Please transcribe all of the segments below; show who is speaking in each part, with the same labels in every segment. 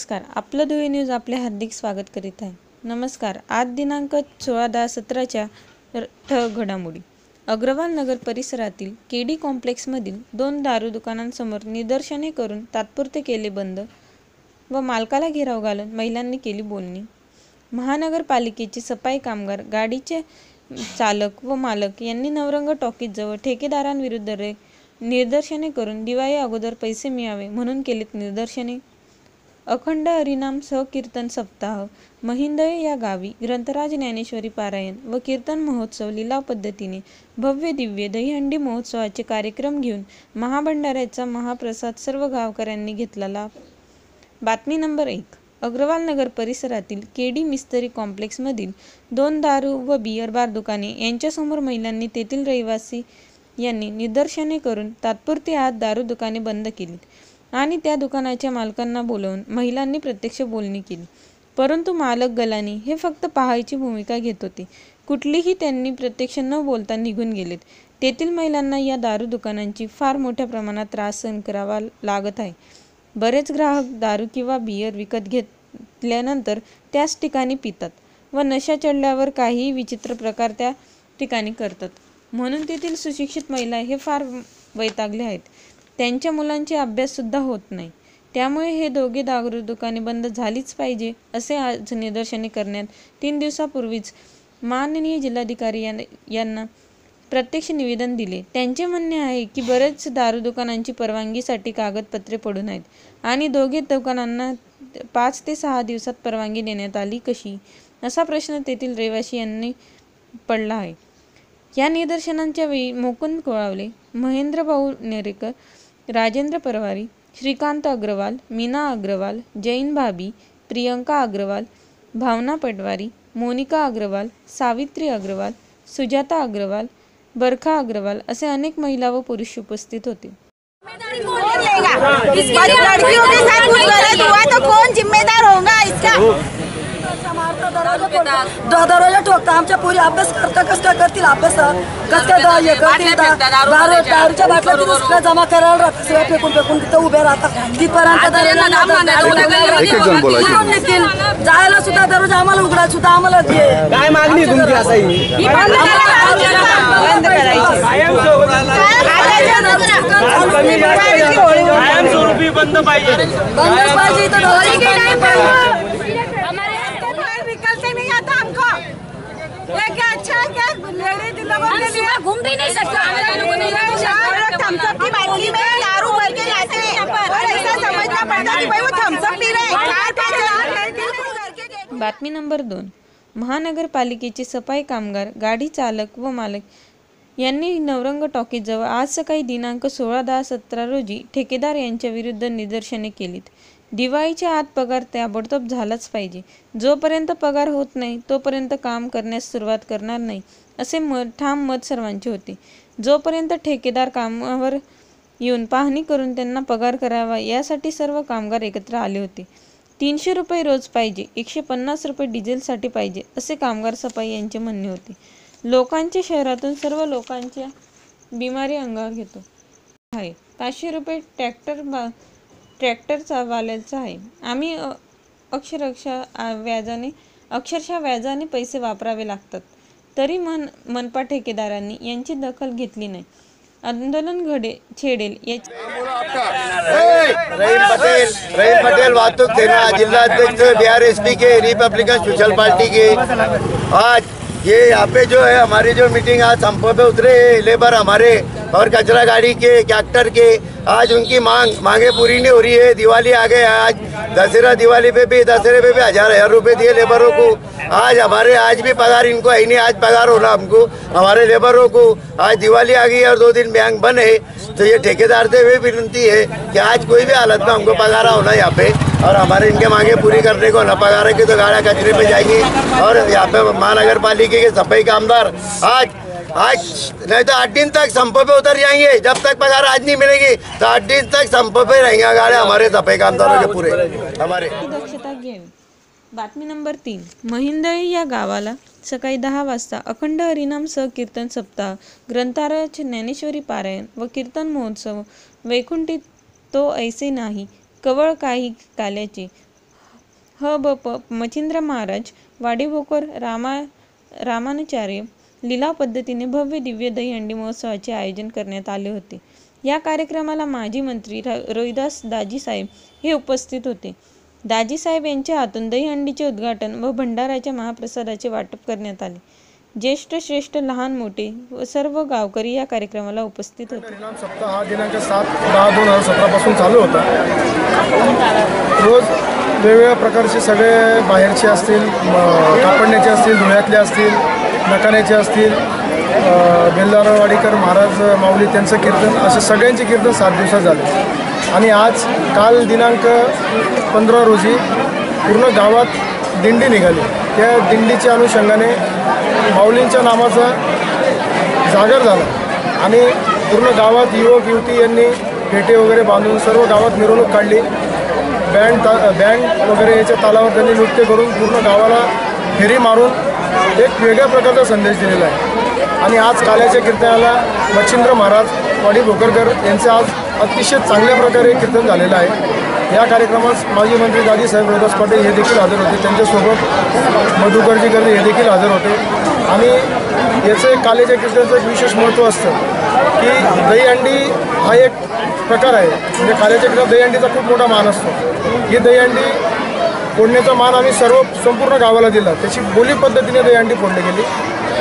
Speaker 1: नमस्कार, आपलं धुळे न्यूज आपले हार्दिक स्वागत करीत आहे। नमस्कार, आज दिनांक 16/10/17च्या घडामोडी। अग्रवाल नगर परिसरातील केडी कॉम्प्लेक्समधील 2 दारू दुकानांसमोर निदर्शने करून तात्पुरते केले बंद व मालकाला घेराव घालून महिलांनी केली बोलणी। महानगरपालिकेचे सफाई कामगार गाडीचे चालक व मालक यांनी नवरंग टॉकीजजवळ ठेकेदारांविरुद्ध निदर्शने करून दिवाळी अगोदर पैसे मिळावे म्हणून केलीत निदर्शने। अखंड हरिनाम सहकीर्तन सप्ताह महिंदळे या गावी ग्रंथराज ज्ञानेश्वरी पारायण व कीर्तन महोत्सव लिलाव पद्धतीने भव्य दिव्य दहीहंडी महोत्सवाचे कार्यक्रम घेऊन महाभंडाऱ्याचा महाप्रसाद सर्व गावकऱ्यांनी घेतला लाभ। बातमी नंबर 1। अग्रवाल नगर परिसरातील केडी मिस्त्री कॉम्प्लेक्समधील 2 दारू व बियर बार दुकाने यांच्यासमोर महिलांनी तेथील रहिवासी यांनी निदर्शने करून तात्पुरती आज दारू दुकाने बंद केलीत आणि त्या दुकानाच्या मालकांना बोलावून महिलांनी प्रत्यक्ष बोलणी केली, परंतु मालक गलानी हे फक्त पाहायची भूमिका घेत होते। कुठलीही त्यांनी प्रत्यक्ष न बोलता निघून गेलेत। तेथील महिलांना या दारू दुकानांची फार मोठ्या प्रमाणात त्रास सहन करावा लागत आहे। बरेच ग्राहक दारू किंवा बियर विकत घेतल्यानंतर त्याच ठिकाणी पितात व नशा चढल्यावर काही विचित्र प्रकार त्या ठिकाणी करतात, म्हणून तेथील सुशिक्षित महिला हे फार वैतागले आहेत। त्यांच्या मुलांचे अभ्यास सुद्धा होत नाही, त्यामुळे हे दोघे दारू दुकाने बंद झालीच पाहिजे असे आज निदर्शने करण्यात 3 दिवसापूर्वीच माननीय जिल्हाधिकारी यांना प्रत्यक्ष निवेदन दिले। त्यांचे म्हणणे आहे की बरेच दारू दुकानांची परवानगीसाठी कागदपत्रे पडून आहेत आणि दोघे दुकानांना 5 ते 6 दिवसात परवानगी देण्यात आली कशी, असा प्रश्न तेथील रहिवासी यांनी पडला आहे। या निदर्शनांच्या वेळी मुकुंद कोळावले, महेंद्र भाऊ नेरेकर, राजेंद्र परवारी, श्रीकांत अग्रवाल, मीना अग्रवाल, जैन भाभी, प्रियंका अग्रवाल, भावना पटवारी, मोनिका अग्रवाल, सावित्री अग्रवाल, सुजाता अग्रवाल, बरखा अग्रवाल असे अनेक महिला व पुरुष उपस्थित होते।
Speaker 2: दरवाजा ठोकता आमच्या पोरी अभ्यास करता कस काय करतील अभ्यास कस काय दारूच्या बाटल्या जमा करायला राहतात, सगळं फेकून तिथं उभे राहतात तिथपर्यंत जायला सुद्धा दरवाजा आम्हाला उघडायला सुद्धा आम्हाला काय मागणी तुमची असाही बंद पाहिजे अच्छा क्या घूम भी नहीं सकते, दारू भर के लाते हैं और ऐसा समझना पड़ता कि भाई वो थम्स अप पी रहे हैं।
Speaker 1: बातमी नंबर 2। महानगरपालिकेचे सफाई कामगार गाडी चालक व मालक यांनी नवरंग टॉकीजजवळ आज सकाळी दिनांक 16/10/17 रोजी ठेकेदार यांच्या विरुद्ध निदर्शने केलीत। दिवाळीच्या आत पगार ताबडतोब झालाच पाहिजे, जोपर्यंत पगार होत नाही तोपर्यंत काम करण्यास सुरुवात करणार नाही असे ठाम मत सर्वांचे होते। जोपर्यंत ठेकेदार कामावर येऊन पाहणी करून त्यांना पगार करावा यासाठी सर्व कामगार एकत्र आले होते। 300 रुपये रोज पाहिजे, 150 रुपये डिझेलसाठी पाहिजे असे कामगार सफाई यांचे म्हणणे होते। लोकांच्या शहरातून सर्व लोकांच्या बिमारी अंगावर घेतो आहे। 500 रुपये ट्रॅक्टरचा वाल्याचा आहे। आम्ही अक्षरशः व्याजाने पैसे वापरावे लागतात, तरी मनपा ठेकेदारांनी यांची दखल घेतली नाही। आंदोलन छेडेल याची
Speaker 3: रहीम पटेल वाहतूक सेना जिलाध्यक्ष BRSP के रिपब्लिकन सोशल पार्टी के आज ये यहाँ पे जो है हमारी जो मीटिंग आज संप पे उतरे लेबर हमारे और कचरा गाड़ी के ट्रैक्टर के आज उनकी मांगे पूरी नहीं हो रही है। दिवाली आ गए, आज दशहरा दिवाली पे भी 1000 रुपए दिए लेबरों को। आज भी पगार इनको है नहीं, आज पगार होना हमको हमारे लेबरों को। आज दिवाली आ गई और 2 दिन बैंक बंद है, तो ये ठेकेदार से भी विनती है कि आज कोई भी हालत में हमको पगार होना यहाँ पे और हमारे इनके मांगे पूरी करने को। न पगार की तो गाड़ियाँ कचरे पे जाएंगी और यहाँ पे महानगर पालिका के सफाई कामगार आज नहीं तो 8 दिन तक संप पे उतर जाएंगे। जब तक पगार आज नहीं मिलेगी तो 8 दिन तक संप पे रहेंगे गाड़ियाँ हमारे सफाई कामदारों के पूरे हमारे।
Speaker 1: दक्षता घ्यावी। बातमी नंबर 3। महिंदळे या गावाला सकाळी 10 वाजता अखंड हरिनाम सहकीर्तन सप्ताह ग्रंथराज ज्ञानेश्वरी पारायण व कीर्तन महोत्सव वैकुंठी तो ऐसे नाही कवळ काही काल्याचे ह ब प मच्छिंद्र महाराज वाडीभोकर रामानुचार्य लिलाव पद्धतीने भव्य दिव्य दहीहंडी महोत्सवाचे आयोजन करण्यात आले होते। या कार्यक्रमाला माजी मंत्री रोहिदास दाजीसाहेब हे उपस्थित होते। दाजीसाहेब यांच्या हातून दहीहंडीचे उद्घाटन व भंडाऱ्याच्या महाप्रसादाचे वाटप करण्यात आले। ज्येष्ठ श्रेष्ठ लहान मोठे व सर्व गावकरी या कार्यक्रमाला उपस्थित होते।
Speaker 4: इनाम सप्ताह हा दिनांक 7/10/2017 पासून चालू होता। रोज वेगवेगळ्या प्रकारचे सगळे बाहेरचे असतील, कापडण्याचे असतील, धुळ्यातले असतील, नकाण्याचे असतील, बेलदारवाडीकर महाराज माऊली त्यांचं कीर्तन, असे सगळ्यांचे कीर्तन 7 दिवसात झाले। आणि काल दिनांक 15 रोजी पूर्ण गावात दिंडी निघाली। त्या दिंडीच्या अनुषंगाने माऊलींच्या नामाचा जागर झाला आणि पूर्ण गावात युवक युवती यांनी फेटे वगैरे बांधून सर्व गावात मिरवणूक काढली। बँड वगैरे याच्या तालावर त्यांनी नृत्य करून पूर्ण गावाला फेरी मारून एक वेगळ्या प्रकारचा संदेश दिलेला आहे। आणि आज काल्याच्या कीर्तनाला मच्छिंद्र महाराज वाडी भोकरकर यांचे आज अतिशय चांगल्या प्रकारे कीर्तन झालेलं आहे। या कार्यक्रमास माजी मंत्री दाजीसाहेब रोहिदास पाटील हे देखील हजर होते, त्यांच्यासोबत मधुकरजी गर्जे हे देखील हजर होते। आणि याचं काल्याच्या कीर्तनाचं एक विशेष महत्त्व असतं की दहीहंडी हा एक प्रकार आहे, म्हणजे काल्याच्या कीर्तनात दहीहंडीचा खूप मोठा मान असतो। ही दहीहंडी फोडण्याचा मान आम्ही संपूर्ण गावाला दिला। त्याची बोली पद्धतीने दहीहंडी फोडली गेली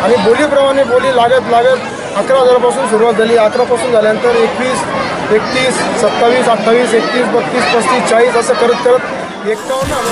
Speaker 4: आणि बोलीप्रमाणे बोली लागत 11,000पासून सुरुवात झाली। 11 पासून झाल्यानंतर 21, 31, 27, 28, 31, 32, 35, 40 असं करत 51,000